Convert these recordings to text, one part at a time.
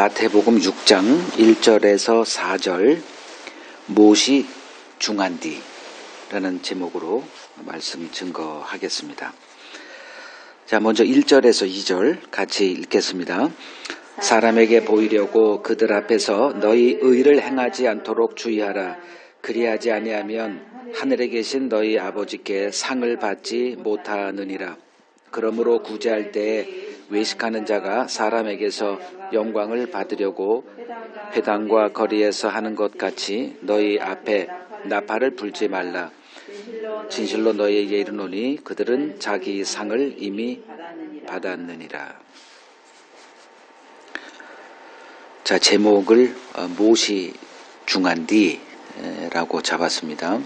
마태복음 6장 1절에서 4절 못이 중한디라는 제목으로 말씀 증거하겠습니다. 자, 먼저 1절에서 2절 같이 읽겠습니다. 사람에게 보이려고 그들 앞에서 너희 의를 행하지 않도록 주의하라. 그리하지 아니하면 하늘에 계신 너희 아버지께 상을 받지 못하느니라. 그러므로 구제할 때에 외식하는 자가 사람에게서 영광을 받으려고 회당과 거리에서 하는 것 같이 너희 앞에 나팔을 불지 말라. 진실로 너희에게 이르노니 그들은 자기 상을 이미 받았느니라. 자, 제목을 못이 중한디라고 잡았습니다.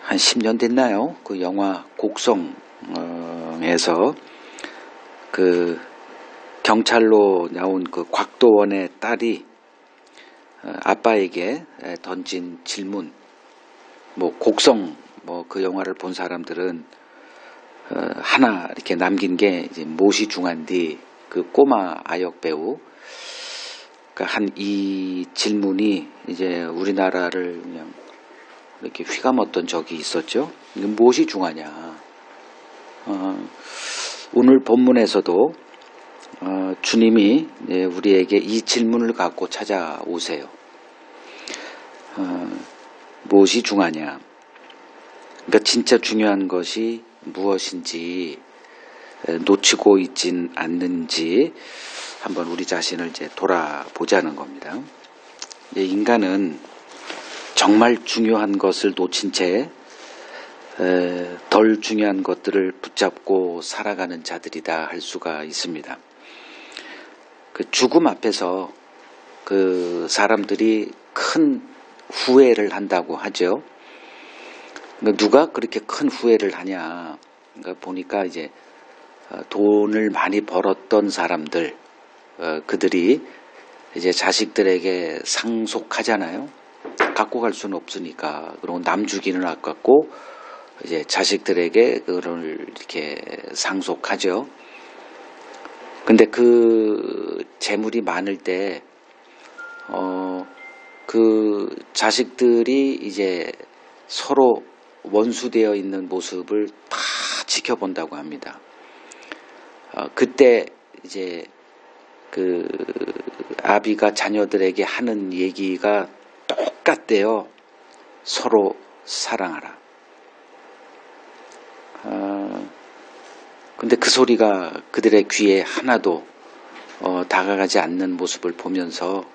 한 10년 됐나요? 그 영화 곡성에서 경찰로 나온 그 곽도원의 딸이 아빠에게 던진 질문, 곡성 그 영화를 본 사람들은 하나 이렇게 남긴 게 이제 못이 중한디 그 꼬마 아역 배우 한 이 질문이 이제 우리나라를 그냥 이렇게 휘감았던 적이 있었죠. 무엇이 중하냐? 오늘 본문에서도 주님이 우리에게 이 질문을 갖고 찾아오세요. 무엇이 중하냐? 그러니까 진짜 중요한 것이 무엇인지 놓치고 있진 않는지 한번 우리 자신을 이제 돌아보자는 겁니다. 인간은 정말 중요한 것을 놓친 채 덜 중요한 것들을 붙잡고 살아가는 자들이다 할 수가 있습니다. 그 죽음 앞에서 그 사람들이 큰 후회를 한다고 하죠. 누가 그렇게 큰 후회를 하냐? 그러니까 보니까 이제 돈을 많이 벌었던 사람들, 그들이 이제 자식들에게 상속하잖아요. 갖고 갈 수는 없으니까. 그리고 남 주기는 아깝고 이제 자식들에게 그걸 이렇게 상속하죠. 근데 그 재물이 많을 때 그 자식들이 이제 서로 원수되어 있는 모습을 다 지켜본다고 합니다. 그때 이제 그 아비가 자녀들에게 하는 얘기가 똑같대요. 서로 사랑하라. 근데 그 소리가 그들의 귀에 하나도 다가가지 않는 모습을 보면서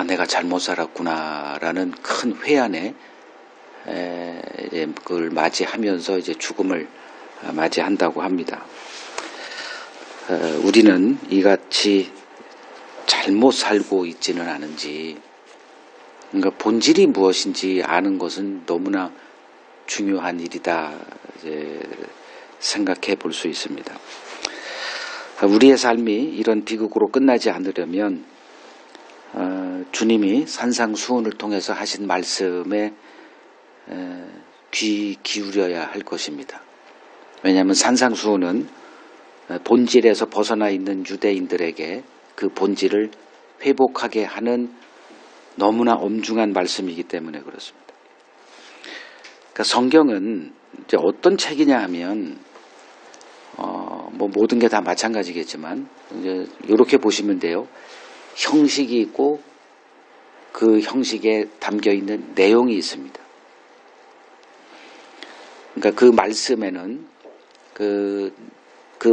내가 잘못 살았구나라는 큰 회한에 그걸 맞이하면서 이제 죽음을 맞이한다고 합니다. 우리는 이같이 잘못 살고 있지는 않은지, 그러니까 본질이 무엇인지 아는 것은 너무나 중요한 일이다 이제 생각해 볼 수 있습니다. 우리의 삶이 이런 비극으로 끝나지 않으려면 주님이 산상수훈을 통해서 하신 말씀에 귀 기울여야 할 것입니다. 왜냐하면 산상수훈은 본질에서 벗어나 있는 유대인들에게 그 본질을 회복하게 하는 너무나 엄중한 말씀이기 때문에 그렇습니다. 그러니까 성경은 이제 어떤 책이냐 하면 모든 게 다 마찬가지겠지만 이제 이렇게 보시면 돼요. 형식이 있고 그 형식에 담겨 있는 내용이 있습니다. 그러니까 그 말씀에는 그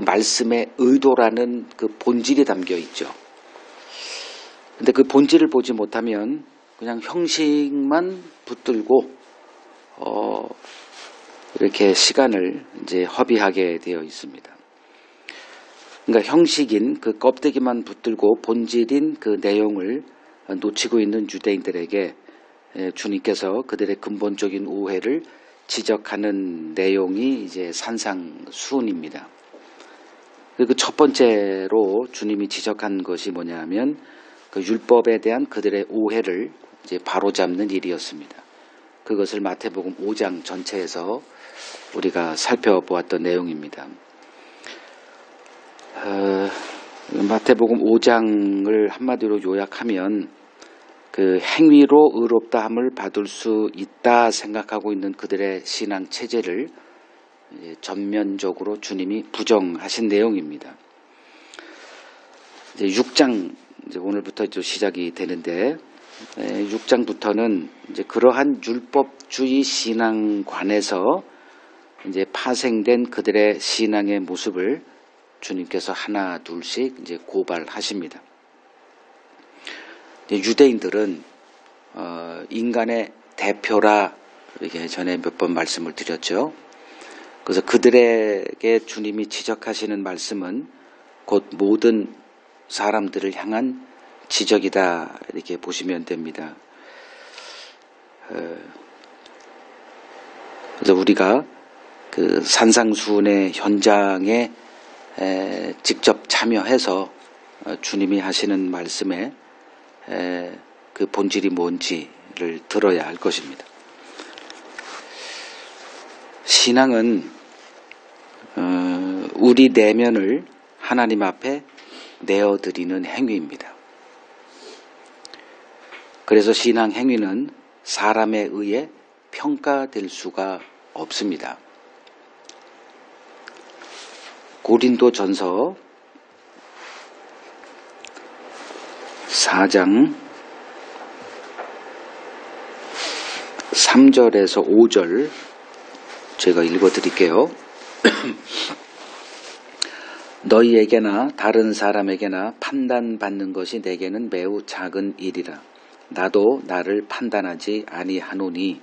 말씀의 의도라는 그 본질이 담겨 있죠. 근데 그 본질을 보지 못하면 그냥 형식만 붙들고 이렇게 시간을 이제 허비하게 되어 있습니다. 그러니까 형식인 그 껍데기만 붙들고 본질인 그 내용을 놓치고 있는 유대인들에게 주님께서 그들의 근본적인 오해를 지적하는 내용이 이제 산상수훈입니다. 그 첫 번째로 주님이 지적한 것이 뭐냐면 그 율법에 대한 그들의 오해를 이제 바로잡는 일이었습니다. 그것을 마태복음 5장 전체에서 우리가 살펴보았던 내용입니다. 마태복음 5장을 한마디로 요약하면 그 행위로 의롭다함을 받을 수 있다 생각하고 있는 그들의 신앙 체제를 전면적으로 주님이 부정하신 내용입니다. 이제 6장 이제 오늘부터 또 시작이 되는데 6장부터는 이제 그러한 율법주의 신앙관에서 이제 파생된 그들의 신앙의 모습을 주님께서 하나 둘씩 이제 고발하십니다. 유대인들은 인간의 대표라 이렇게 전에 몇 번 말씀을 드렸죠. 그래서 그들에게 주님이 지적하시는 말씀은 곧 모든 사람들을 향한 지적이다 이렇게 보시면 됩니다. 그래서 우리가 그 산상수훈의 현장에 직접 참여해서 주님이 하시는 말씀에 그 본질이 뭔지를 들어야 할 것입니다. 신앙은 우리 내면을 하나님 앞에 내어드리는 행위입니다. 그래서 신앙 행위는 사람에 의해 평가될 수가 없습니다. 고린도전서 4장 3절에서 5절 제가 읽어드릴게요. 너희에게나 다른 사람에게나 판단받는 것이 내게는 매우 작은 일이라. 나도 나를 판단하지 아니하노니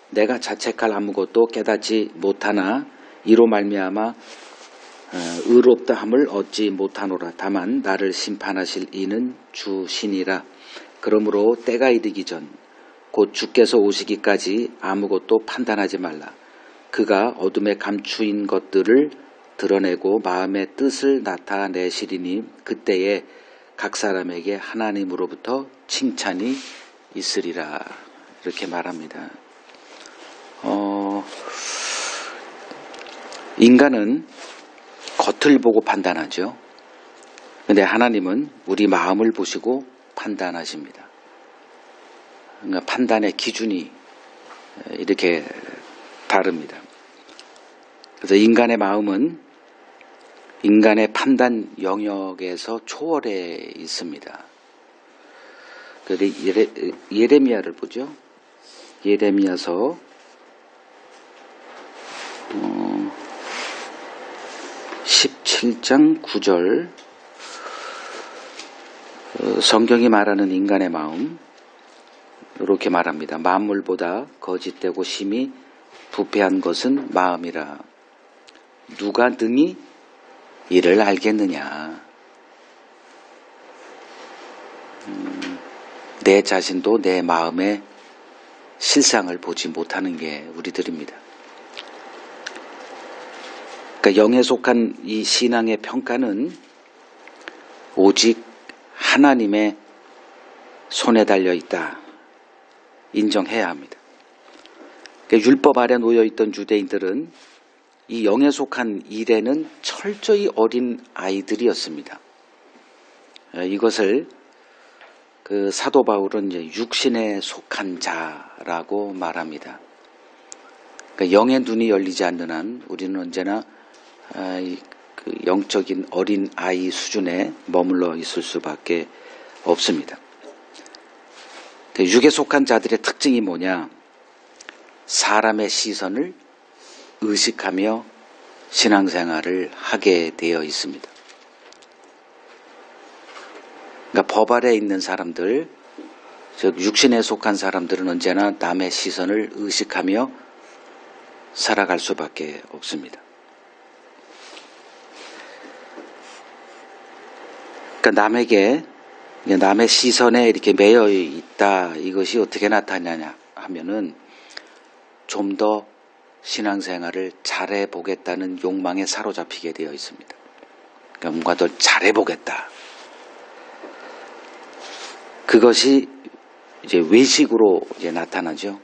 내가 자책할 아무것도 깨닫지 못하나 이로 말미암아 의롭다함을 얻지 못하노라. 다만 나를 심판하실 이는 주시니라. 그러므로 때가 이르기 전 곧 주께서 오시기까지 아무것도 판단하지 말라. 그가 어둠에 감추인 것들을 드러내고 마음의 뜻을 나타내시리니 그때에 각 사람에게 하나님으로부터 칭찬이 있으리라. 이렇게 말합니다. 인간은 겉을 보고 판단하죠. 그런데 하나님은 우리 마음을 보시고 판단하십니다. 그러니까 판단의 기준이 이렇게 다릅니다. 그래서 인간의 마음은 인간의 판단 영역에서 초월해 있습니다. 예레미야를 보죠. 예레미야서 17장 9절 성경이 말하는 인간의 마음 이렇게 말합니다. 만물보다 거짓되고 심히 부패한 것은 마음이라. 누가 능히 이를 알겠느냐. 내 자신도 내 마음의 실상을 보지 못하는 게 우리들입니다. 그러니까 영에 속한 이 신앙의 평가는 오직 하나님의 손에 달려 있다. 인정해야 합니다. 그러니까 율법 아래 놓여있던 유대인들은 이 영에 속한 일에는 철저히 어린 아이들이었습니다. 이것을 그 사도 바울은 이제 육신에 속한 자라고 말합니다. 그러니까 영의 눈이 열리지 않는 한 우리는 언제나 그 영적인 어린 아이 수준에 머물러 있을 수밖에 없습니다. 육에 속한 자들의 특징이 뭐냐? 사람의 시선을 의식하며 신앙생활을 하게 되어 있습니다. 그러니까 법 아래 있는 사람들, 즉 육신에 속한 사람들은 언제나 남의 시선을 의식하며 살아갈 수밖에 없습니다. 그러니까 남의 시선에 이렇게 매여 있다. 이것이 어떻게 나타나냐 하면은 좀 더 신앙생활을 잘해보겠다는 욕망에 사로잡히게 되어 있습니다. 그러니까 뭔가 더 잘해보겠다. 그것이 이제 외식으로 이제 나타나죠.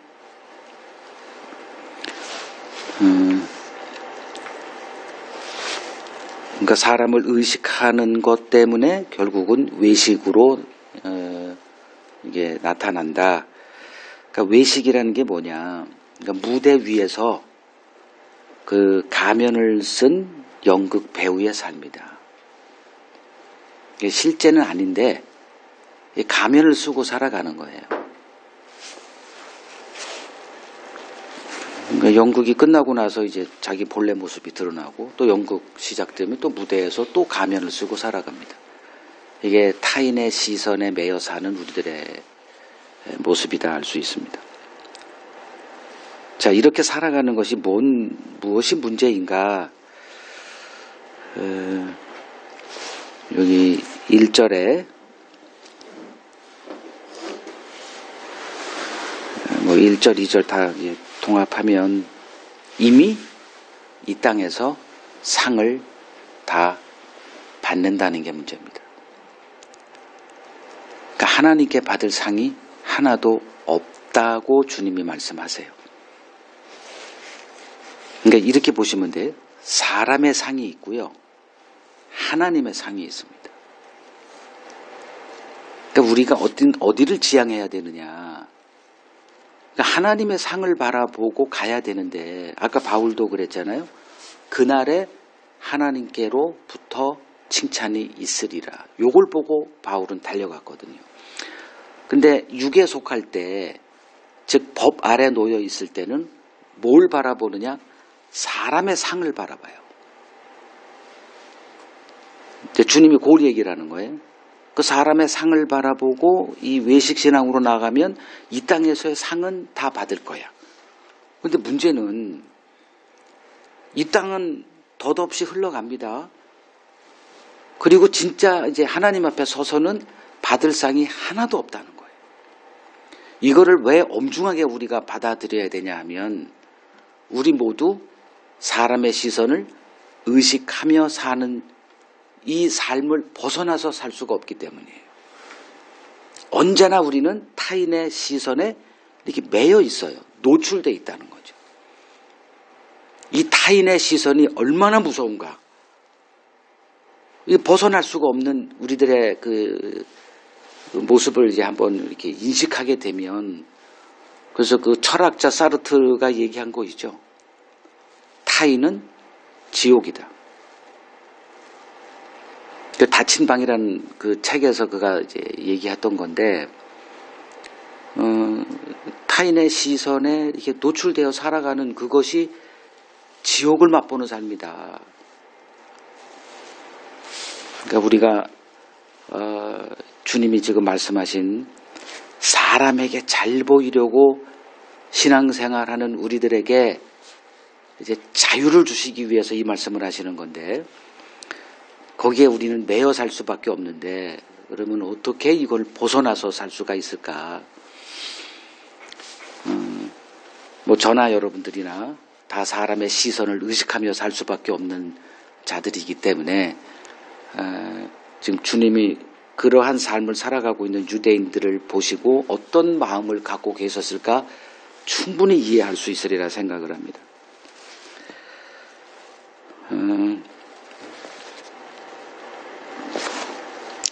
그러니까 사람을 의식하는 것 때문에 결국은 외식으로 이게 나타난다. 그러니까 외식이라는 게 뭐냐? 그러니까 무대 위에서 그 가면을 쓴 연극 배우의 삶이다. 이게 실제는 아닌데 가면을 쓰고 살아가는 거예요. 그러니까 연극이 끝나고 나서 이제 자기 본래 모습이 드러나고 또 연극 시작되면 또 무대에서 또 가면을 쓰고 살아갑니다. 이게 타인의 시선에 매여 사는 우리들의 모습이다 할 수 있습니다. 자, 이렇게 살아가는 것이 무엇이 문제인가? 여기 1절에 뭐 1절, 2절 다 통합하면 이미 이 땅에서 상을 다 받는다는 게 문제입니다. 그러니까 하나님께 받을 상이 하나도 없다고 주님이 말씀하세요. 그러니까 이렇게 보시면 돼요. 사람의 상이 있고요. 하나님의 상이 있습니다. 그러니까 우리가 어디를 지향해야 되느냐. 그러니까 하나님의 상을 바라보고 가야 되는데 아까 바울도 그랬잖아요. 그날에 하나님께로부터 칭찬이 있으리라. 요걸 보고 바울은 달려갔거든요. 근데 육에 속할 때, 즉 법 아래 놓여 있을 때는 뭘 바라보느냐? 사람의 상을 바라봐요. 주님이 그걸 얘기를 하는 거예요. 그 사람의 상을 바라보고 이 외식신앙으로 나가면 이 땅에서의 상은 다 받을 거야. 그런데 문제는 이 땅은 덧없이 흘러갑니다. 그리고 진짜 이제 하나님 앞에 서서는 받을 상이 하나도 없다는 거예요. 이거를 왜 엄중하게 우리가 받아들여야 되냐 하면 우리 모두 사람의 시선을 의식하며 사는 이 삶을 벗어나서 살 수가 없기 때문이에요. 언제나 우리는 타인의 시선에 이렇게 매여 있어요. 노출되어 있다는 거죠. 이 타인의 시선이 얼마나 무서운가. 벗어날 수가 없는 우리들의 그 모습을 이제 한번 이렇게 인식하게 되면, 그래서 그 철학자 사르트르가 얘기한 거 있죠. 타인은 지옥이다. 그 닫힌 방이라는 그 책에서 그가 이제 얘기했던 건데, 타인의 시선에 이렇게 노출되어 살아가는 그것이 지옥을 맛보는 삶이다. 그러니까 우리가 주님이 지금 말씀하신 사람에게 잘 보이려고 신앙생활하는 우리들에게 이제 자유를 주시기 위해서 이 말씀을 하시는 건데, 거기에 우리는 매여 살 수밖에 없는데 그러면 어떻게 이걸 벗어나서 살 수가 있을까? 뭐 저나 여러분들이나 다 사람의 시선을 의식하며 살 수밖에 없는 자들이기 때문에 지금 주님이 그러한 삶을 살아가고 있는 유대인들을 보시고 어떤 마음을 갖고 계셨을까 충분히 이해할 수 있으리라 생각을 합니다.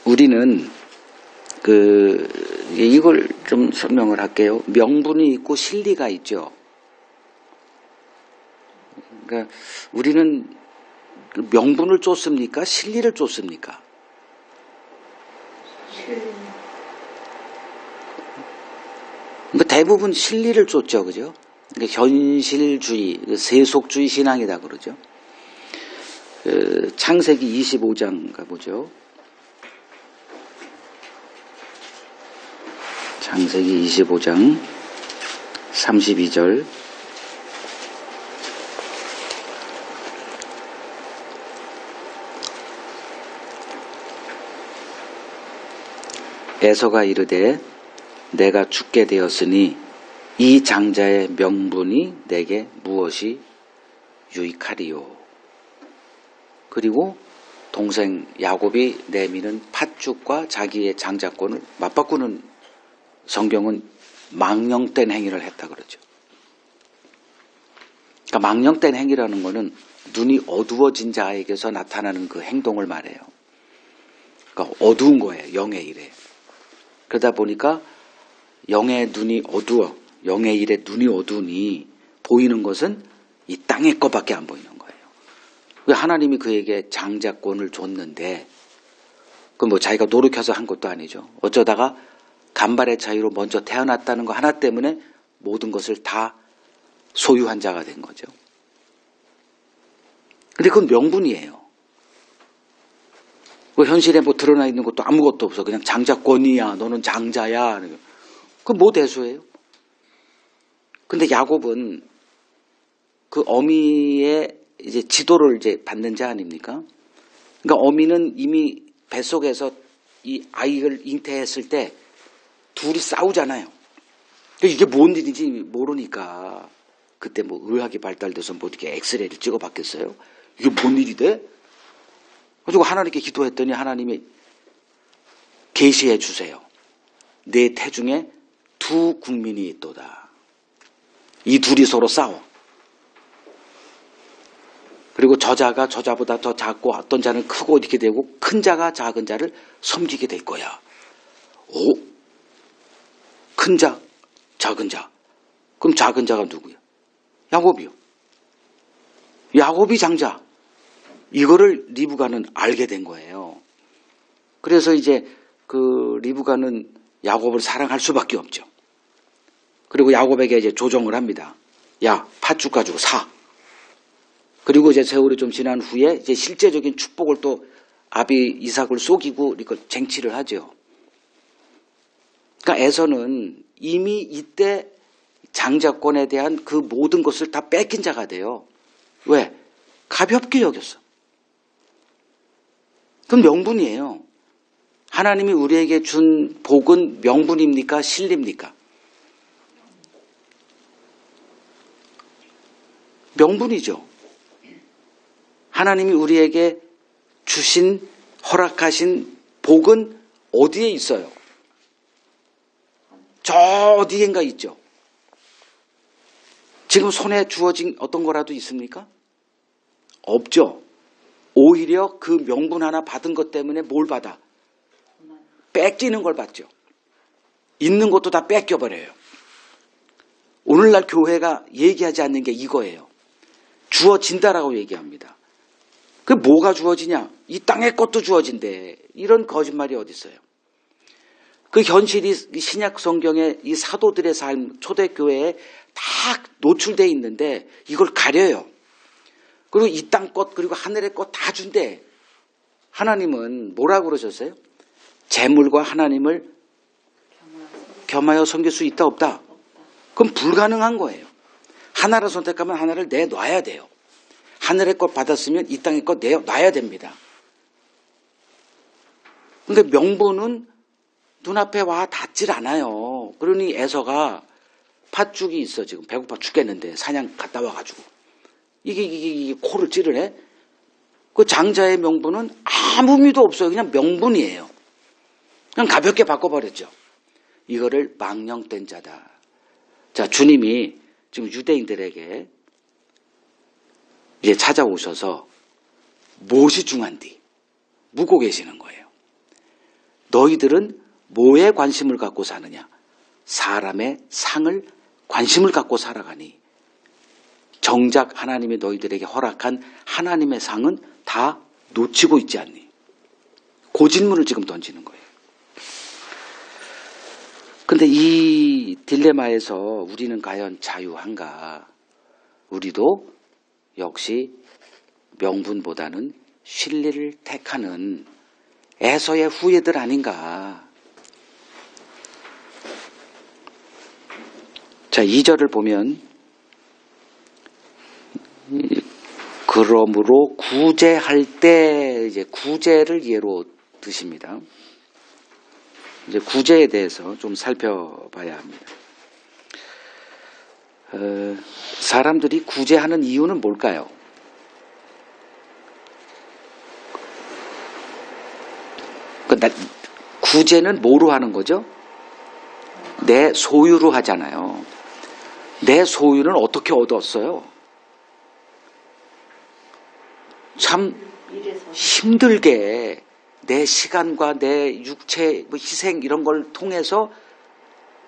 우리는 이걸 좀 설명을 할게요. 명분이 있고 실리가 있죠. 그러니까 우리는 명분을 쫓습니까? 실리를 쫓습니까? 그러니까 대부분 실리를 쫓죠, 그죠? 그러니까 현실주의, 세속주의 신앙이다 그러죠. 창세기 25장 가보죠. 창세기 25장 32절. 에서가 이르되 내가 죽게 되었으니 이 장자의 명분이 내게 무엇이 유익하리요. 그리고 동생 야곱이 내미는 팥죽과 자기의 장자권을 맞바꾸는 성경은 망령된 행위를 했다 그러죠. 그러니까 망령된 행위라는 거는 눈이 어두워진 자에게서 나타나는 그 행동을 말해요. 그러니까 어두운 거예요. 영의 일에. 그러다 보니까 영의 눈이 어두워. 영의 일에 눈이 어두우니 보이는 것은 이 땅의 것밖에 안 보이는 거예요. 왜 하나님이 그에게 장자권을 줬는데 그 뭐 자기가 노력해서 한 것도 아니죠. 어쩌다가 간발의 차이로 먼저 태어났다는 거 하나 때문에 모든 것을 다 소유한 자가 된 거죠. 근데 그건 명분이에요. 그 현실에 뭐 드러나 있는 것도 아무것도 없어. 그냥 장자권이야. 너는 장자야. 그건 뭐 대수예요? 근데 야곱은 그 어미의 이제 지도를 이제 받는 자 아닙니까? 그러니까 어미는 이미 뱃속에서 이 아이를 잉태했을 때 둘이 싸우잖아요. 이게 뭔 일인지 모르니까 그때 뭐 의학이 발달돼서 뭐 이렇게 엑스레이를 찍어봤겠어요? 이게 뭔 일이 돼? 가지고 하나님께 기도했더니 하나님이 계시해 주세요. 내 태중에 두 국민이 있도다. 이 둘이 서로 싸워. 그리고 저자가 저자보다 더 작고 어떤 자는 크고 이렇게 되고 큰 자가 작은 자를 섬기게 될 거야. 오? 큰 자, 작은 자. 그럼 작은 자가 누구야? 야곱이요. 야곱이 장자. 이거를 리브가는 알게 된 거예요. 그래서 이제 그 리브가는 야곱을 사랑할 수밖에 없죠. 그리고 야곱에게 이제 조정을 합니다. 야, 팥죽 가지고 사. 그리고 이제 세월이 좀 지난 후에 이제 실제적인 축복을 또 아비 이삭을 속이고 이걸 쟁취를 하죠. 그러니까 에서는 이미 이때 장자권에 대한 그 모든 것을 다 뺏긴 자가 돼요. 왜? 가볍게 여겼어. 그건 명분이에요. 하나님이 우리에게 준 복은 명분입니까? 실리입니까? 명분이죠. 하나님이 우리에게 주신 허락하신 복은 어디에 있어요? 저 어디엔가 있죠. 지금 손에 주어진 어떤 거라도 있습니까? 없죠. 오히려 그 명분 하나 받은 것 때문에 뭘 받아? 뺏기는 걸 받죠. 있는 것도 다 뺏겨버려요. 오늘날 교회가 얘기하지 않는 게 이거예요. 주어진다라고 얘기합니다. 그 뭐가 주어지냐? 이 땅의 것도 주어진대. 이런 거짓말이 어디 있어요? 그 현실이 신약 성경의 이 사도들의 삶, 초대교회에 다 노출되어 있는데 이걸 가려요. 그리고 이 땅 것 그리고 하늘의 것 다 준대. 하나님은 뭐라고 그러셨어요? 재물과 하나님을 겸하여 섬길 수 있다 없다? 그럼 불가능한 거예요. 하나를 선택하면 하나를 내놔야 돼요. 하늘의 것 받았으면 이 땅의 것 내놔야 됩니다. 그런데 명분은 눈앞에 와 닿질 않아요. 그러니 에서가 팥죽이 있어. 지금 배고파 죽겠는데 사냥 갔다 와가지고 이게 코를 찌르네. 그 장자의 명분은 아무 의미도 없어요. 그냥 명분이에요. 그냥 가볍게 바꿔버렸죠. 이거를 망령된 자다. 자, 주님이 지금 유대인들에게 이제 찾아오셔서 무엇이 중한디 묻고 계시는 거예요. 너희들은 뭐에 관심을 갖고 사느냐? 사람의 상을 관심을 갖고 살아가니 정작 하나님이 너희들에게 허락한 하나님의 상은 다 놓치고 있지 않니? 그 질문을 지금 던지는 거예요. 근데 이 딜레마에서 우리는 과연 자유한가? 우리도 역시 명분보다는 실리를 택하는 에서의 후예들 아닌가? 자, 2절을 보면 그러므로 구제할 때 이제 구제를 예로 드십니다. 이제 구제에 대해서 좀 살펴봐야 합니다. 사람들이 구제하는 이유는 뭘까요? 구제는 뭐로 하는 거죠? 내 소유로 하잖아요. 내 소유는 어떻게 얻었어요? 참 힘들게 내 시간과 내 육체 희생 이런 걸 통해서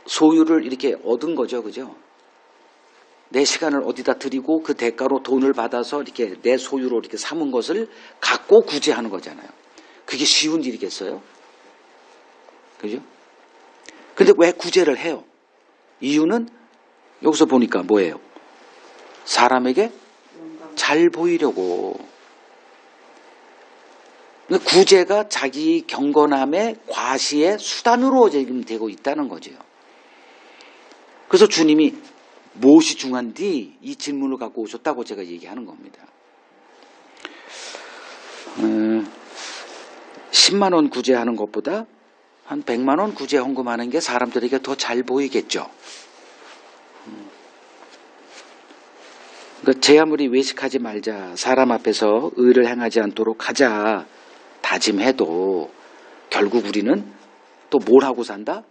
소유를 이렇게 얻은 거죠. 그죠? 내 시간을 어디다 드리고 그 대가로 돈을 받아서 이렇게 내 소유로 이렇게 삼은 것을 갖고 구제하는 거잖아요. 그게 쉬운 일이겠어요? 그죠? 근데 왜 구제를 해요? 이유는 여기서 보니까 뭐예요? 사람에게 잘 보이려고. 구제가 자기 경건함의 과시의 수단으로 지금 되고 있다는 거죠. 그래서 주님이 무엇이 중요한디 이 질문을 갖고 오셨다고 제가 얘기하는 겁니다. 10만 원 구제하는 것보다 한 100만 원 구제 헌금하는 게 사람들에게 더 잘 보이겠죠. 그러니까 제 아무리 외식하지 말자, 사람 앞에서 의를 행하지 않도록 하자 다짐해도 결국 우리는 또 뭘 하고 산다?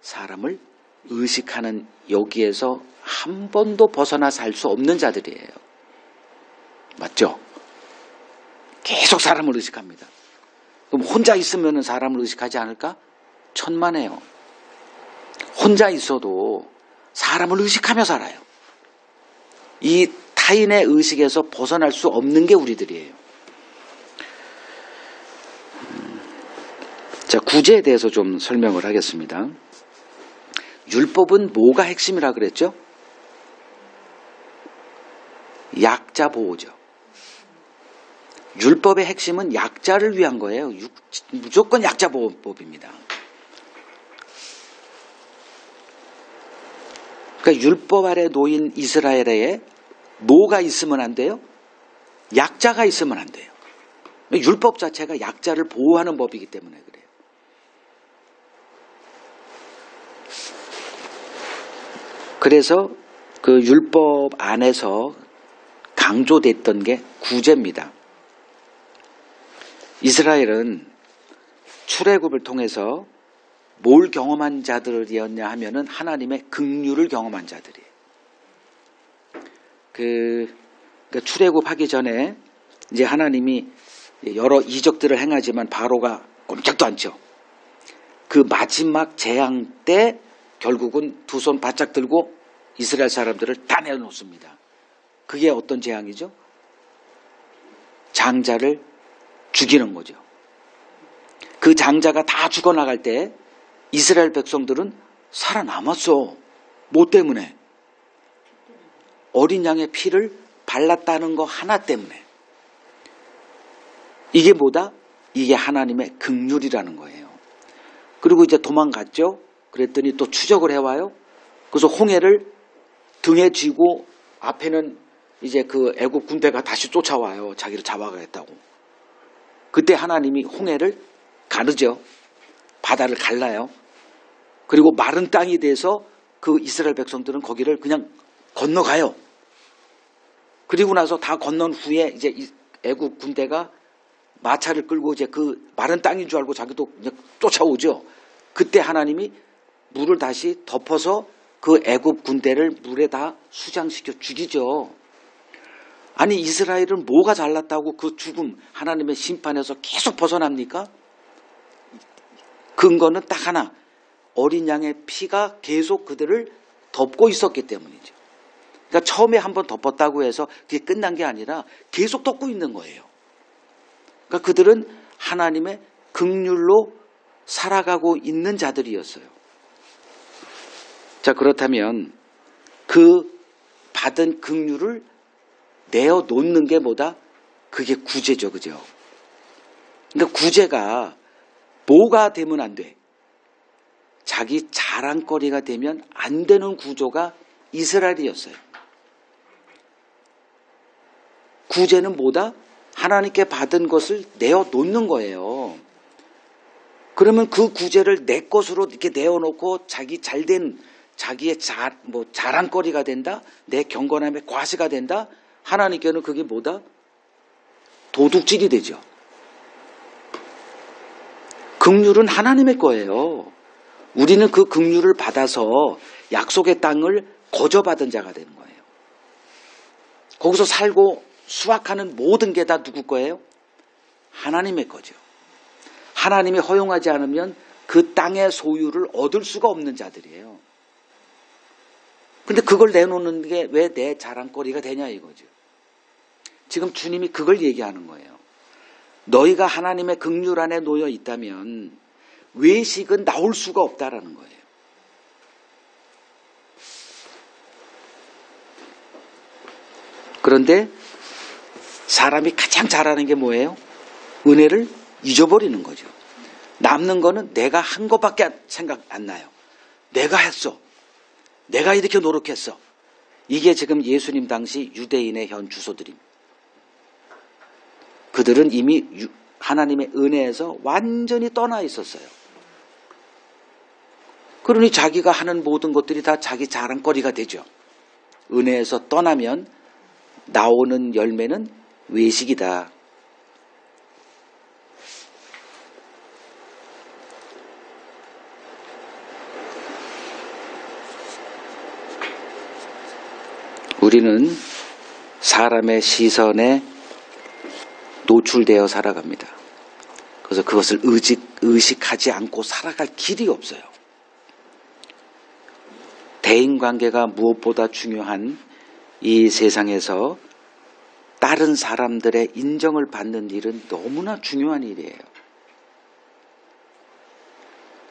사람을 의식하는 여기에서 한 번도 벗어나 살 수 없는 자들이에요. 맞죠? 계속 사람을 의식합니다. 그럼 혼자 있으면 사람을 의식하지 않을까? 천만에요. 혼자 있어도 사람을 의식하며 살아요. 이 타인의 의식에서 벗어날 수 없는 게 우리들이에요. 자, 구제에 대해서 좀 설명을 하겠습니다. 율법은 뭐가 핵심이라 그랬죠? 약자 보호죠. 율법의 핵심은 약자를 위한 거예요. 무조건 약자 보호법입니다. 그러니까 율법 아래 놓인 이스라엘에 뭐가 있으면 안 돼요? 약자가 있으면 안 돼요. 율법 자체가 약자를 보호하는 법이기 때문에 그래요. 그래서 그 율법 안에서 강조됐던 게 구제입니다. 이스라엘은 출애굽을 통해서 뭘 경험한 자들이었냐 하면은 하나님의 긍휼을 경험한 자들이에요. 그러니까 출애굽하기 전에 이제 하나님이 여러 이적들을 행하지만 바로가 꼼짝도 않죠. 그 마지막 재앙 때 결국은 두 손 바짝 들고 이스라엘 사람들을 다 내놓습니다. 그게 어떤 재앙이죠? 장자를 죽이는 거죠. 그 장자가 다 죽어나갈 때 이스라엘 백성들은 살아남았어. 뭐 때문에? 어린 양의 피를 발랐다는 거 하나 때문에. 이게 뭐다? 이게 하나님의 긍휼이라는 거예요. 그리고 이제 도망갔죠. 그랬더니 또 추적을 해와요. 그래서 홍해를 등에 쥐고 앞에는 이제 그 애국 군대가 다시 쫓아와요. 자기를 잡아가겠다고. 그때 하나님이 홍해를 가르죠. 바다를 갈라요. 그리고 마른 땅이 돼서 그 이스라엘 백성들은 거기를 그냥 건너가요. 그리고 나서 다 건넌 후에 이제 애국 군대가 마차를 끌고 이제 그 마른 땅인 줄 알고 자기도 그냥 쫓아오죠. 그때 하나님이 물을 다시 덮어서 그 애굽 군대를 물에 다 수장시켜 죽이죠. 아니 이스라엘은 뭐가 잘났다고 그 죽음 하나님의 심판에서 계속 벗어납니까? 근거는 딱 하나. 어린 양의 피가 계속 그들을 덮고 있었기 때문이죠. 그러니까 처음에 한번 덮었다고 해서 그게 끝난 게 아니라 계속 덮고 있는 거예요. 그러니까 그들은 하나님의 긍휼로 살아가고 있는 자들이었어요. 자, 그렇다면 그 받은 긍휼을 내어 놓는 게 뭐다? 그게 구제죠. 그죠? 그러니까 구제가 뭐가 되면 안 돼? 자기 자랑거리가 되면 안 되는 구조가 이스라엘이었어요. 구제는 뭐다? 하나님께 받은 것을 내어 놓는 거예요. 그러면 그 구제를 내 것으로 이렇게 내어놓고 자기 잘된 자기의 자랑거리가 된다? 내 경건함의 과시가 된다? 하나님께는 그게 뭐다? 도둑질이 되죠. 긍휼은 하나님의 거예요. 우리는 그 긍휼을 받아서 약속의 땅을 거저받은 자가 되는 거예요. 거기서 살고 수확하는 모든 게 다 누구 거예요? 하나님의 거죠. 하나님이 허용하지 않으면 그 땅의 소유를 얻을 수가 없는 자들이에요. 근데 그걸 내놓는 게 왜 내 자랑거리가 되냐 이거죠. 지금 주님이 그걸 얘기하는 거예요. 너희가 하나님의 긍휼 안에 놓여 있다면 외식은 나올 수가 없다라는 거예요. 그런데 사람이 가장 잘하는 게 뭐예요? 은혜를 잊어버리는 거죠. 남는 거는 내가 한 것밖에 생각 안 나요. 내가 했어. 내가 이렇게 노력했어. 이게 지금 예수님 당시 유대인의 현 주소들입니다. 그들은 이미 하나님의 은혜에서 완전히 떠나 있었어요. 그러니 자기가 하는 모든 것들이 다 자기 자랑거리가 되죠. 은혜에서 떠나면 나오는 열매는 외식이다. 우리는 사람의 시선에 노출되어 살아갑니다. 그래서 그것을 의식하지 않고 살아갈 길이 없어요. 대인관계가 무엇보다 중요한 이 세상에서 다른 사람들의 인정을 받는 일은 너무나 중요한 일이에요.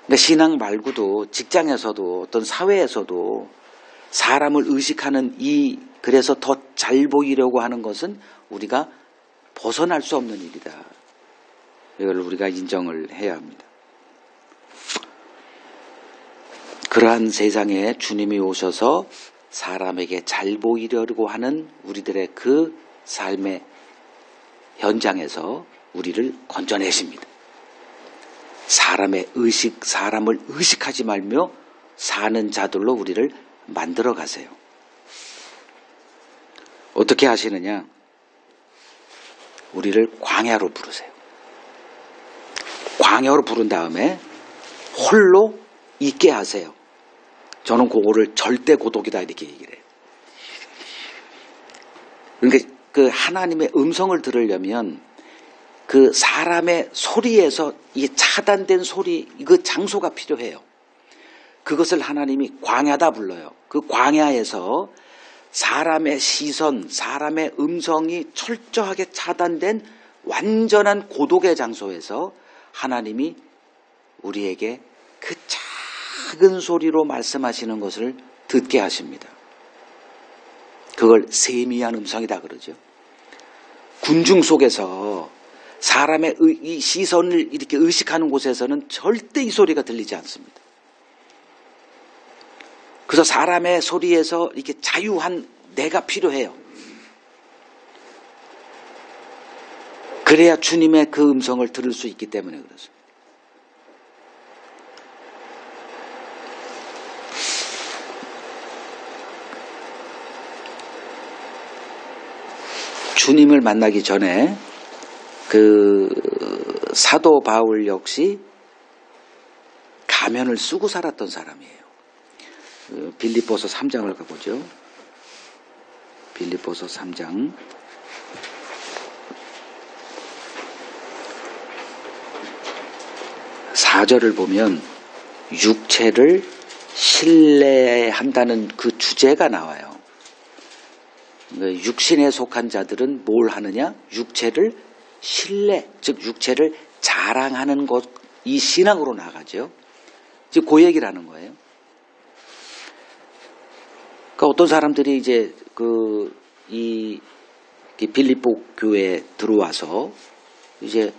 근데 신앙 말고도 직장에서도 어떤 사회에서도 사람을 의식하는 그래서 더 잘 보이려고 하는 것은 우리가 벗어날 수 없는 일이다. 이걸 우리가 인정을 해야 합니다. 그러한 세상에 주님이 오셔서 사람에게 잘 보이려고 하는 우리들의 그 삶의 현장에서 우리를 건져내십니다. 사람을 의식하지 말며 사는 자들로 우리를 만들어 가세요. 어떻게 하시느냐? 우리를 광야로 부르세요. 광야로 부른 다음에 홀로 있게 하세요. 저는 그거를 절대 고독이다 이렇게 얘기를 해요. 그러니까 그 하나님의 음성을 들으려면 그 사람의 소리에서 이 차단된 소리, 그 장소가 필요해요. 그것을 하나님이 광야다 불러요. 그 광야에서 사람의 시선, 사람의 음성이 철저하게 차단된 완전한 고독의 장소에서 하나님이 우리에게 그 작은 소리로 말씀하시는 것을 듣게 하십니다. 그걸 세미한 음성이다 그러죠. 군중 속에서 사람의 이 시선을 이렇게 의식하는 곳에서는 절대 이 소리가 들리지 않습니다. 그래서 사람의 소리에서 이렇게 자유한 내가 필요해요. 그래야 주님의 그 음성을 들을 수 있기 때문에 그렇습니다. 주님을 만나기 전에 그 사도 바울 역시 가면을 쓰고 살았던 사람이에요. 빌립보서 3장을 가보죠. 빌립보서 3장 4절을 보면 육체를 신뢰한다는 그 주제가 나와요. 육신에 속한 자들은 뭘 하느냐? 육체를 신뢰, 즉 육체를 자랑하는 것, 이 신앙으로 나가죠. 즉 그 얘기를 하는 거예요. 그러니까 어떤 사람들이 이제 이 빌립보 교회에 들어와서 이제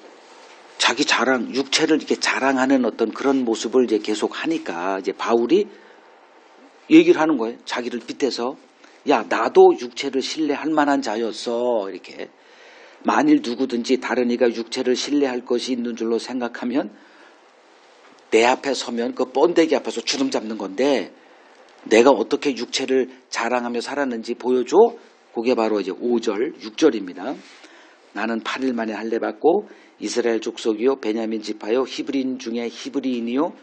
자기 자랑, 육체를 이렇게 자랑하는 어떤 그런 모습을 이제 계속 하니까 이제 바울이 얘기를 하는 거예요. 자기를 빗대서 야, 나도 육체를 신뢰할 만한 자였어. 이렇게. 만일 누구든지 다른 이가 육체를 신뢰할 것이 있는 줄로 생각하면 내 앞에 서면 그 번데기 앞에서 주름 잡는 건데 내가 어떻게 육체를 자랑하며 살았는지 보여줘. 그게 바로 이제 5절, 6절입니다. 나는 8일 만에 할례 받고 이스라엘 족속이요 베냐민 지파요 히브리인 중에 히브리인이요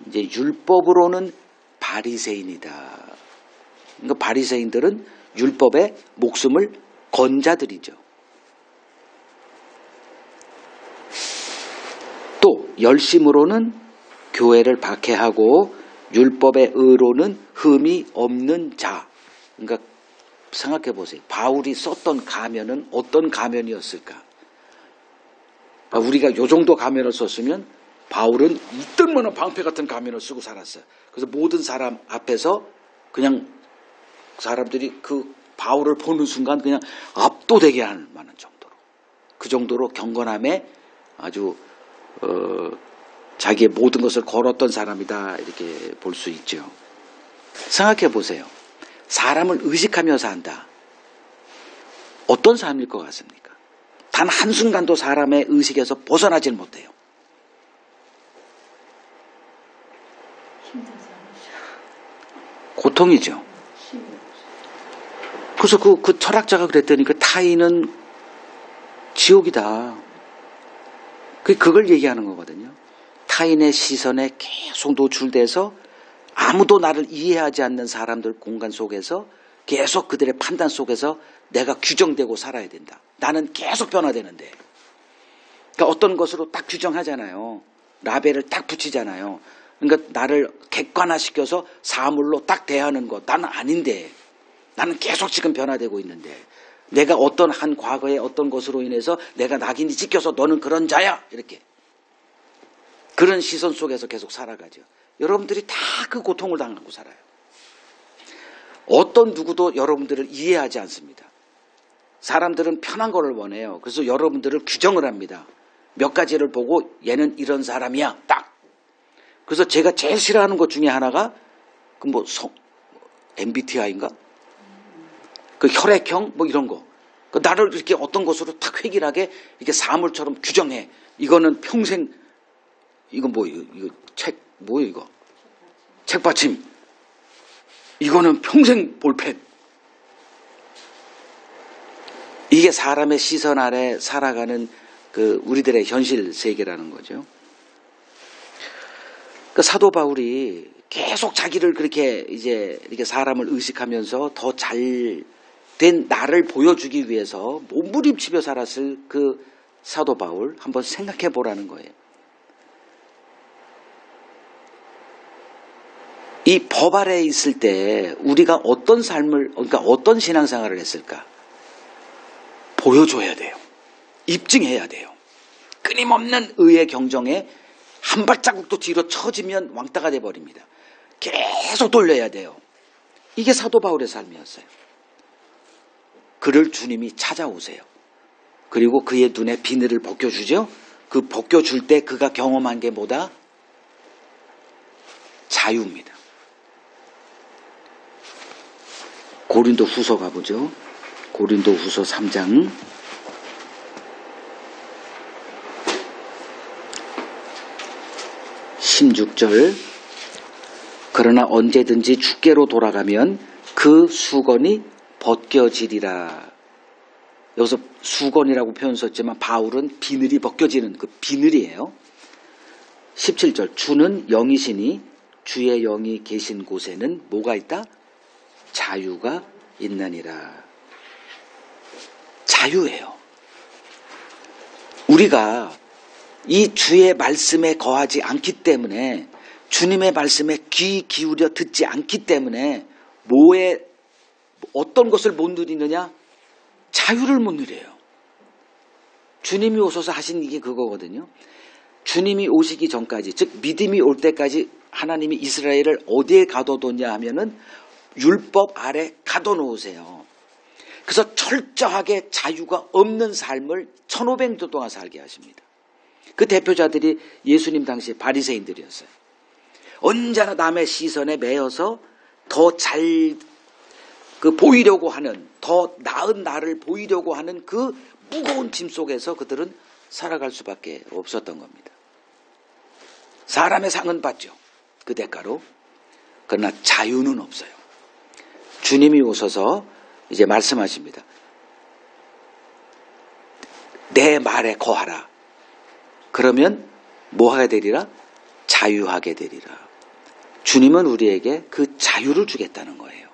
이제 율법으로는 바리새인이다. 그러니까 바리새인들은 율법에 목숨을 건 자들이죠. 열심으로는 교회를 박해하고 율법의 의로는 흠이 없는 자. 그러니까 생각해 보세요. 바울이 썼던 가면은 어떤 가면이었을까? 그러니까 우리가 요 정도 가면을 썼으면 바울은 이 뜰만한 방패 같은 가면을 쓰고 살았어요. 그래서 모든 사람 앞에서 그냥 사람들이 그 바울을 보는 순간 그냥 압도되게 할 만한 정도로, 그 정도로 경건함에 아주 자기의 모든 것을 걸었던 사람이다, 이렇게 볼 수 있죠. 생각해 보세요. 사람을 의식하며 산다. 어떤 삶일 것 같습니까? 단 한순간도 사람의 의식에서 벗어나질 못해요. 고통이죠. 그래서 그 철학자가 그랬더니 그 타인은 지옥이다. 그걸 얘기하는 거거든요. 타인의 시선에 계속 노출돼서 아무도 나를 이해하지 않는 사람들 공간 속에서 계속 그들의 판단 속에서 내가 규정되고 살아야 된다. 나는 계속 변화되는데. 그러니까 어떤 것으로 딱 규정하잖아요. 라벨을 딱 붙이잖아요. 그러니까 나를 객관화시켜서 사물로 딱 대하는 것. 나는 아닌데. 나는 계속 지금 변화되고 있는데. 내가 어떤 한 과거의 어떤 것으로 인해서 내가 낙인이 찍혀서 너는 그런 자야. 이렇게. 그런 시선 속에서 계속 살아가죠. 여러분들이 다 그 고통을 당하고 살아요. 어떤 누구도 여러분들을 이해하지 않습니다. 사람들은 편한 거를 원해요. 그래서 여러분들을 규정을 합니다. 몇 가지를 보고 얘는 이런 사람이야. 딱. 그래서 제가 제일 싫어하는 것 중에 하나가 그 MBTI인가? 그 혈액형 뭐 이런 거. 그 나를 이렇게 어떤 것으로 탁 획일하게 이렇게 사물처럼 규정해. 이거는 평생 이거 이거 책 뭐예요 이거? 책받침. 이거는 평생 볼펜. 이게 사람의 시선 아래 살아가는 그 우리들의 현실 세계라는 거죠. 그 사도 바울이 계속 자기를 그렇게 이제 이렇게 사람을 의식하면서 더 잘된 나를 보여주기 위해서 몸부림치며 살았을 그 사도 바울 한번 생각해 보라는 거예요. 이 법 아래에 있을 때 우리가 어떤 삶을, 그러니까 어떤 신앙생활을 했을까? 보여줘야 돼요. 입증해야 돼요. 끊임없는 의의 경정에 한 발자국도 뒤로 처지면 왕따가 돼버립니다. 계속 돌려야 돼요. 이게 사도 바울의 삶이었어요. 그를 주님이 찾아오세요. 그리고 그의 눈에 비늘을 벗겨주죠. 그 벗겨줄 때 그가 경험한 게 뭐다? 자유입니다. 고린도 후서 가보죠. 고린도 후서 3장 16절. 그러나 언제든지 주께로 돌아가면 그 수건이 벗겨지리라. 여기서 수건이라고 표현 썼지만 바울은 비늘이 벗겨지는 그 비늘이에요. 17절. 주는 영이시니 주의 영이 계신 곳에는 뭐가 있다? 자유가 있느니라. 자유예요. 우리가 이 주의 말씀에 거하지 않기 때문에, 주님의 말씀에 귀 기울여 듣지 않기 때문에 어떤 것을 못 누리느냐? 자유를 못 누려요. 주님이 오셔서 하신 이게 그거거든요. 주님이 오시기 전까지, 즉 믿음이 올 때까지 하나님이 이스라엘을 어디에 가둬뒀냐 하면은 율법 아래 가둬놓으세요. 그래서 철저하게 자유가 없는 삶을 1500년 동안 살게 하십니다. 그 대표자들이 예수님 당시에 바리새인들이었어요. 언제나 남의 시선에 매여서 더 잘 보이려고 하는, 더 나은 나를 보이려고 하는 그 무거운 짐 속에서 그들은 살아갈 수밖에 없었던 겁니다. 사람의 상은 받죠. 그 대가로. 그러나 자유는 없어요. 주님이 오셔서 이제 말씀하십니다. 내 말에 거하라. 그러면 뭐 하게 되리라? 자유하게 되리라. 주님은 우리에게 그 자유를 주겠다는 거예요.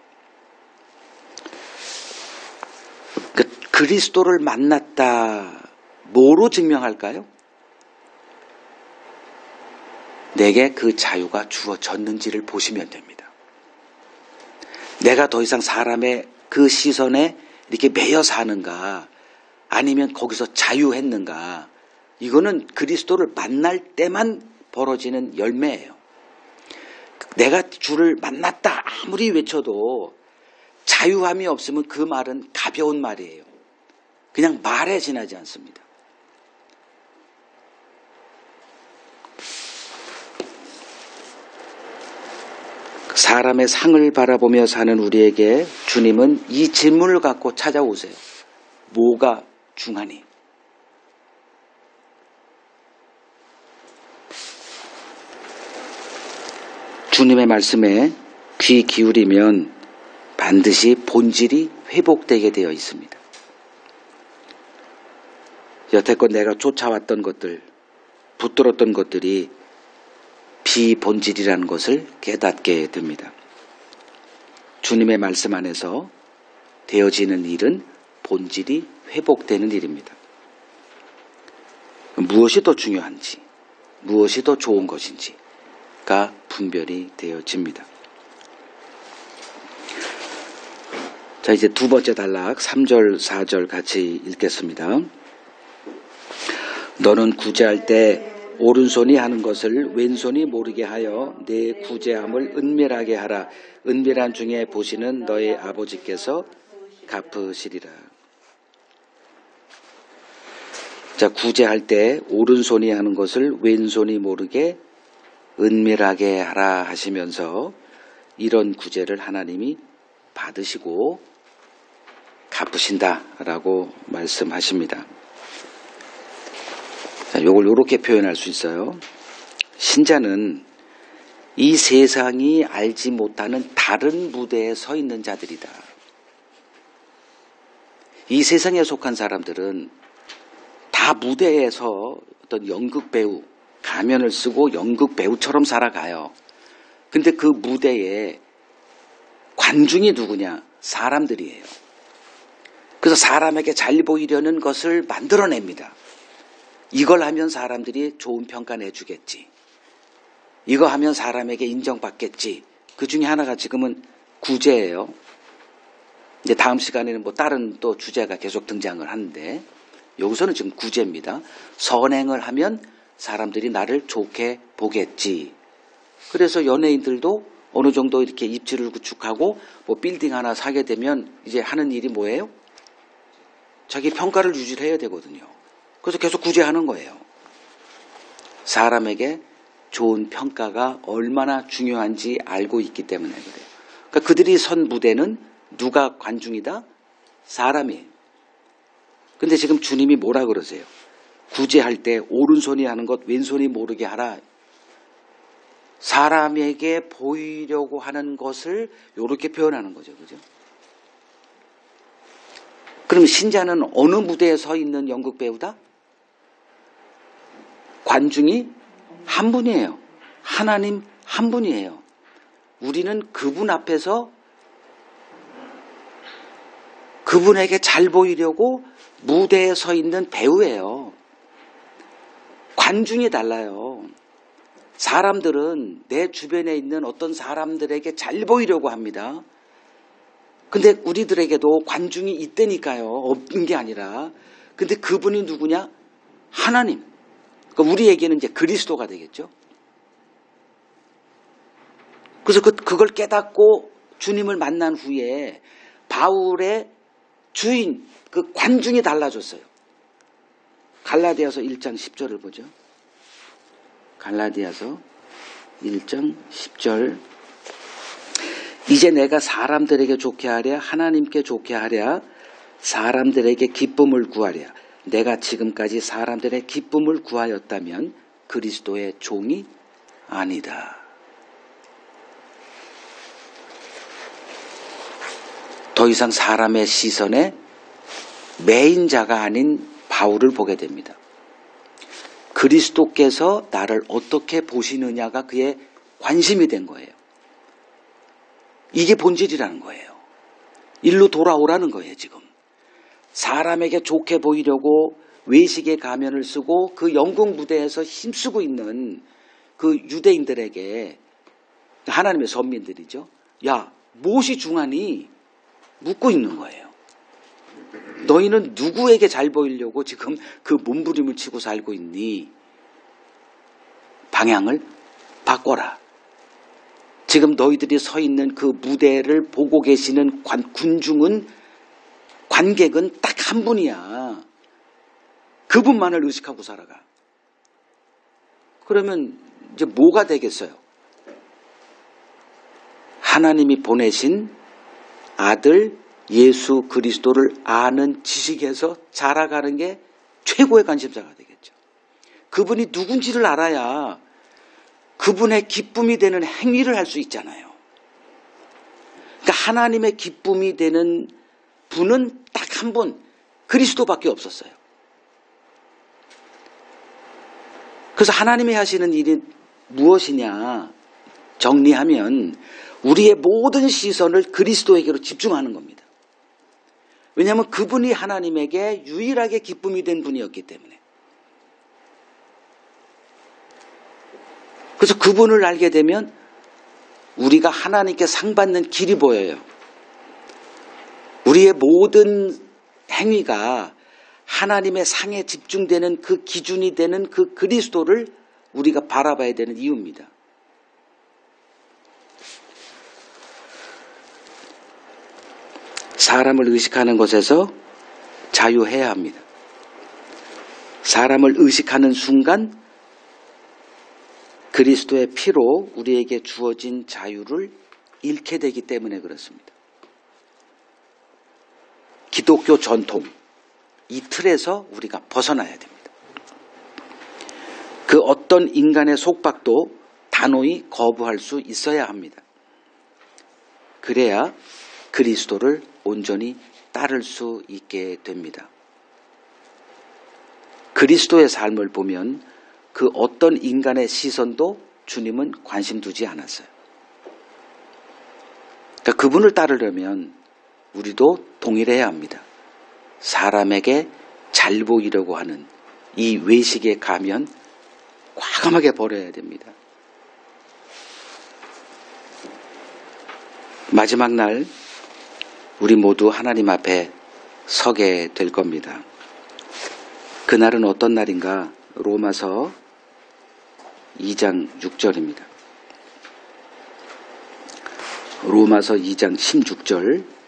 그리스도를 만났다. 뭐로 증명할까요? 내게 그 자유가 주어졌는지를 보시면 됩니다. 내가 더 이상 사람의 그 시선에 이렇게 매여 사는가, 아니면 거기서 자유했는가, 이거는 그리스도를 만날 때만 벌어지는 열매예요. 내가 주를 만났다 아무리 외쳐도 자유함이 없으면 그 말은 가벼운 말이에요. 그냥 말에 지나지 않습니다. 사람의 상을 바라보며 사는 우리에게 주님은 이 질문을 갖고 찾아오세요. 뭐가 중하니? 주님의 말씀에 귀 기울이면 반드시 본질이 회복되게 되어 있습니다. 여태껏 내가 쫓아왔던 것들, 붙들었던 것들이 비본질이라는 것을 깨닫게 됩니다. 주님의 말씀 안에서 되어지는 일은 본질이 회복되는 일입니다. 무엇이 더 중요한지, 무엇이 더 좋은 것인지가 분별이 되어집니다. 자, 이제 두 번째 단락 3절, 4절 같이 읽겠습니다. 너는 구제할 때 오른손이 하는 것을 왼손이 모르게 하여 내 구제함을 은밀하게 하라. 은밀한 중에 보시는 너의 아버지께서 갚으시리라. 자, 구제할 때 오른손이 하는 것을 왼손이 모르게 은밀하게 하라 하시면서 이런 구제를 하나님이 받으시고 갚으신다라고 말씀하십니다. 자, 이걸 이렇게 표현할 수 있어요. 신자는 이 세상이 알지 못하는 다른 무대에 서 있는 자들이다. 이 세상에 속한 사람들은 다 무대에서 어떤 연극 배우, 가면을 쓰고 연극 배우처럼 살아가요. 근데 그 무대에 관중이 누구냐? 사람들이에요. 그래서 사람에게 잘 보이려는 것을 만들어냅니다. 이걸 하면 사람들이 좋은 평가 내주겠지. 이거 하면 사람에게 인정받겠지. 그 중에 하나가 지금은 구제예요. 이제 다음 시간에는 뭐 다른 또 주제가 계속 등장을 하는데 여기서는 지금 구제입니다. 선행을 하면 사람들이 나를 좋게 보겠지. 그래서 연예인들도 어느 정도 이렇게 입지를 구축하고 뭐 빌딩 하나 사게 되면 이제 하는 일이 뭐예요? 자기 평가를 유지해야 되거든요. 그래서 계속 구제하는 거예요. 사람에게 좋은 평가가 얼마나 중요한지 알고 있기 때문에 그래요. 그러니까 그들이 선 무대는 누가 관중이다? 사람이에요. 근데 지금 주님이 뭐라 그러세요? 구제할 때 오른손이 하는 것 왼손이 모르게 하라. 사람에게 보이려고 하는 것을 이렇게 표현하는 거죠. 그죠? 그럼 신자는 어느 무대에 서 있는 연극 배우다? 관중이 한 분이에요. 하나님 한 분이에요. 우리는 그분 앞에서 그분에게 잘 보이려고 무대에 서 있는 배우예요. 관중이 달라요. 사람들은 내 주변에 있는 어떤 사람들에게 잘 보이려고 합니다. 근데 우리들에게도 관중이 있다니까요. 없는 게 아니라. 근데 그분이 누구냐? 하나님. 그러니까 우리에게는 이제 그리스도가 되겠죠. 그래서 그걸 깨닫고 주님을 만난 후에 바울의 주인, 그 관중이 달라졌어요. 갈라디아서 1장 10절을 보죠. 갈라디아서 1장 10절. 이제 내가 사람들에게 좋게 하랴 하나님께 좋게 하랴 사람들에게 기쁨을 구하랴. 내가 지금까지 사람들의 기쁨을 구하였다면 그리스도의 종이 아니다. 더 이상 사람의 시선에 매인 자가 아닌 바울을 보게 됩니다. 그리스도께서 나를 어떻게 보시느냐가 그의 관심이 된 거예요. 이게 본질이라는 거예요. 일로 돌아오라는 거예요, 지금. 사람에게 좋게 보이려고 외식의 가면을 쓰고 그 연극 무대에서 힘쓰고 있는 그 유대인들에게, 하나님의 선민들이죠. 야, 무엇이 중하니? 묻고 있는 거예요. 너희는 누구에게 잘 보이려고 지금 그 몸부림을 치고 살고 있니? 방향을 바꿔라. 지금 너희들이 서 있는 그 무대를 보고 계시는 군중은, 관객은 딱 한 분이야. 그분만을 의식하고 살아가. 그러면 이제 뭐가 되겠어요? 하나님이 보내신 아들 예수 그리스도를 아는 지식에서 자라가는 게 최고의 관심사가 되겠죠. 그분이 누군지를 알아야 그분의 기쁨이 되는 행위를 할 수 있잖아요. 그러니까 하나님의 기쁨이 되는 분은 딱 한 분, 그리스도밖에 없었어요. 그래서 하나님이 하시는 일이 무엇이냐 정리하면 우리의 모든 시선을 그리스도에게로 집중하는 겁니다. 왜냐하면 그분이 하나님에게 유일하게 기쁨이 된 분이었기 때문에. 그래서 그분을 알게 되면 우리가 하나님께 상 받는 길이 보여요. 우리의 모든 행위가 하나님의 상에 집중되는 그 기준이 되는 그 그리스도를 우리가 바라봐야 되는 이유입니다. 사람을 의식하는 것에서 자유해야 합니다. 사람을 의식하는 순간 그리스도의 피로 우리에게 주어진 자유를 잃게 되기 때문에 그렇습니다. 기독교 전통, 이 틀에서 우리가 벗어나야 됩니다. 그 어떤 인간의 속박도 단호히 거부할 수 있어야 합니다. 그래야 그리스도를 온전히 따를 수 있게 됩니다. 그리스도의 삶을 보면 그 어떤 인간의 시선도 주님은 관심 두지 않았어요. 그러니까 그분을 따르려면 우리도 동일해야 합니다. 사람에게 잘 보이려고 하는 이 외식의 가면 과감하게 버려야 됩니다. 마지막 날 우리 모두 하나님 앞에 서게 될 겁니다. 그날은 어떤 날인가? 로마서 2장 6절입니다. 로마서 2장 16절.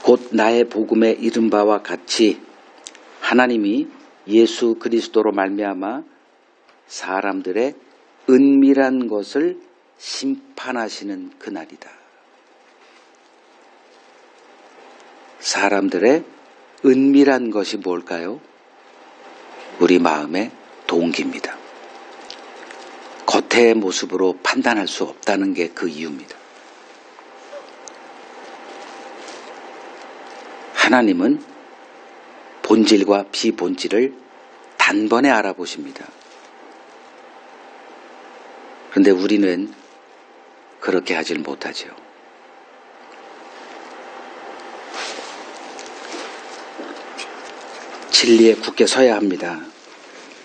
곧 나의 복음에 이른 바와 같이 하나님이 예수 그리스도로 말미암아 사람들의 은밀한 것을 심판하시는 그날이다. 사람들의 은밀한 것이 뭘까요? 우리 마음의 동기입니다. 겉의 모습으로 판단할 수 없다는 게 그 이유입니다. 하나님은 본질과 비본질을 단번에 알아보십니다. 그런데 우리는 그렇게 하질 못하죠. 진리에 굳게 서야 합니다.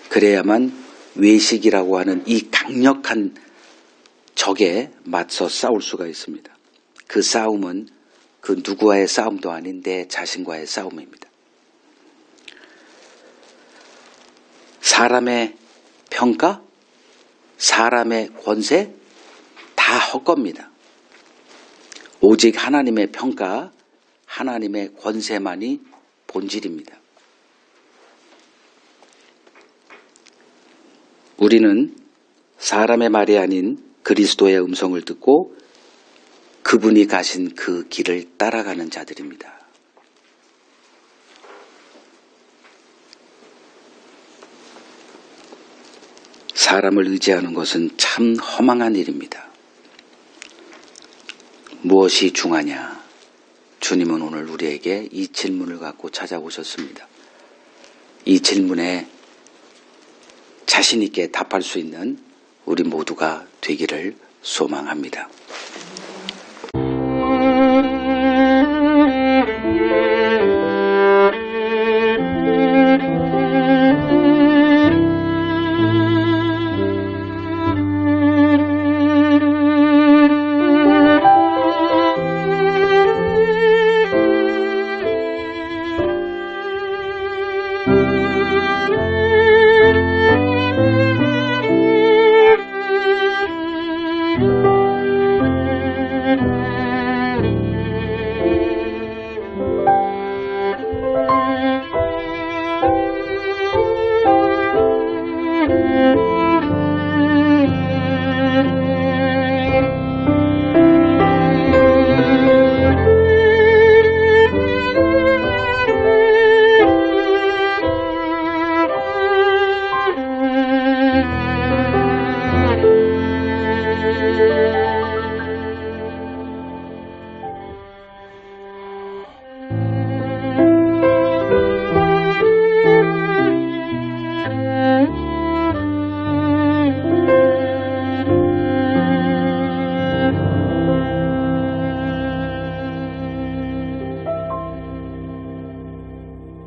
그래야만 외식이라고 하는 이 강력한 적에 맞서 싸울 수가 있습니다. 그 싸움은 그 누구와의 싸움도 아닌 내 자신과의 싸움입니다. 사람의 평가, 사람의 권세 다 헛겁니다. 오직 하나님의 평가, 하나님의 권세만이 본질입니다. 우리는 사람의 말이 아닌 그리스도의 음성을 듣고 그분이 가신 그 길을 따라가는 자들입니다. 사람을 의지하는 것은 참 허망한 일입니다. 무엇이 중하냐? 주님은 오늘 우리에게 이 질문을 갖고 찾아오셨습니다. 이 질문에 자신 있게 답할 수 있는 우리 모두가 되기를 소망합니다.